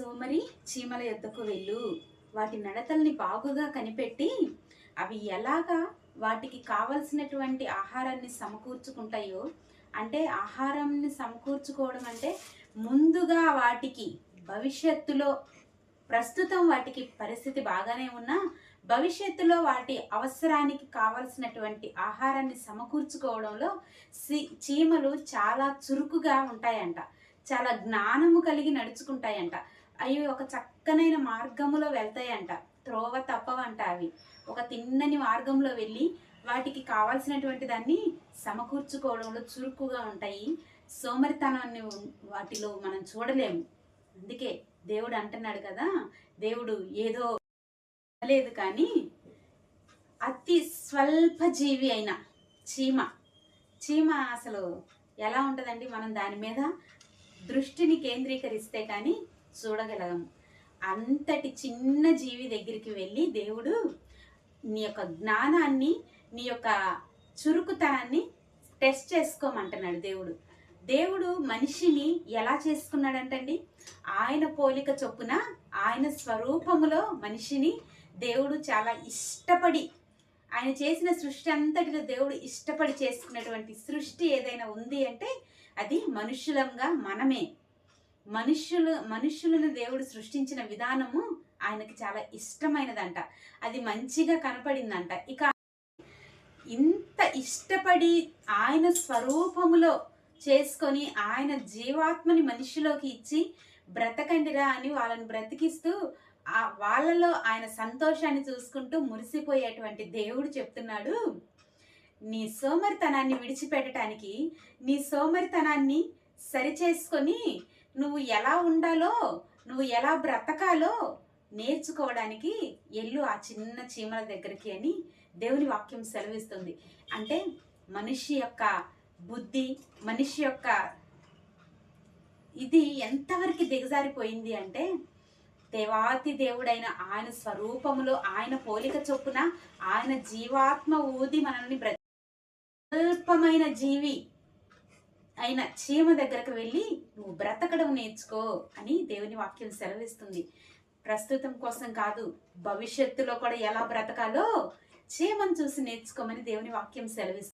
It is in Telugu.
సోమరి చీమల యొద్దకు వెళ్ళు, వాటి నడతల్ని బాగుగా కనిపెట్టి అవి ఎలాగా వాటికి కావలసినటువంటి ఆహారాన్ని సమకూర్చుకుంటాయో, అంటే ఆహారాన్ని సమకూర్చుకోవడం అంటే ముందుగా వాటికి భవిష్యత్తులో, ప్రస్తుతం వాటికి పరిస్థితి బాగానే ఉన్నా భవిష్యత్తులో వాటి అవసరానికి కావలసినటువంటి ఆహారాన్ని సమకూర్చుకోవడంలో చీమలు చాలా చురుకుగా ఉంటాయంట. చాలా జ్ఞానము కలిగి నడుచుకుంటాయంట. అవి ఒక చక్కనైన మార్గములో వెళ్తాయంట. త్రోవ తప్పవంట అవి. ఒక తిన్నని మార్గంలో వెళ్ళి వాటికి కావాల్సినటువంటి దాన్ని సమకూర్చుకోవడంలో చురుకుగా ఉంటాయి. సోమరితనాన్ని వాటిలో మనం చూడలేము. అందుకే దేవుడు అంటున్నాడు కదా, దేవుడు ఏదో లేదు కానీ అతి స్వల్ప జీవి అయిన చీమ అసలు ఎలా ఉంటుందండి? మనం దాని మీద దృష్టిని కేంద్రీకరిస్తే కానీ చూడగలము. అంతటి చిన్న జీవి దగ్గరికి వెళ్ళి దేవుడు నీ యొక్క జ్ఞానాన్ని, నీ యొక్క చురుకుతనాన్ని టెస్ట్ చేసుకోమంటున్నాడు. దేవుడు మనిషిని ఎలా చేసుకున్నాడంటండి? ఆయన పోలిక చొప్పున, ఆయన స్వరూపములో మనిషిని దేవుడు చాలా ఇష్టపడి, ఆయన చేసిన సృష్టి అంతటిలో దేవుడు ఇష్టపడి చేసుకున్నటువంటి సృష్టి ఏదైనా ఉంది అంటే అది మనుష్యులంగా మనమే. మనుష్యులను దేవుడు సృష్టించిన విధానము ఆయనకి చాలా ఇష్టమైనదంట. అది మంచిగా కనపడిందంట. ఇక ఇంత ఇష్టపడి ఆయన స్వరూపములో చేసుకొని ఆయన జీవాత్మని మనిషిలోకి ఇచ్చి బ్రతకండిరా అని వాళ్ళని బ్రతికిస్తూ వాళ్ళలో ఆయన సంతోషాన్ని చూసుకుంటూ మురిసిపోయేటువంటి దేవుడు చెప్తున్నాడు, నీ సోమరితనాన్ని విడిచిపెట్టడానికి, నీ సోమరితనాన్ని సరిచేసుకొని నువ్వు ఎలా ఉండాలో, నువ్వు ఎలా బ్రతకాలో నేర్చుకోవడానికి ఎల్లు ఆ చిన్న చీమల దగ్గరికి అని దేవుని వాక్యం సెలవిస్తుంది. అంటే మనిషి యొక్క బుద్ధి, మనిషి యొక్క ఇది ఎంతవరకు దిగజారిపోయింది అంటే, దేవాతి దేవుడైన ఆయన స్వరూపములో, ఆయన పోలిక చొప్పున ఆయన జీవాత్మ ఊది మనల్ని అల్పమైన జీవి అయిన చీమ దగ్గరకు వెళ్ళి నువ్వు బ్రతకడం నేర్చుకో అని దేవుని వాక్యం సెలవిస్తుంది. ప్రస్తుతం కోసం కాదు, భవిష్యత్తులో కూడా ఎలా బ్రతకాలో చీమను చూసి నేర్చుకోమని దేవుని వాక్యం సెలవిస్తుంది.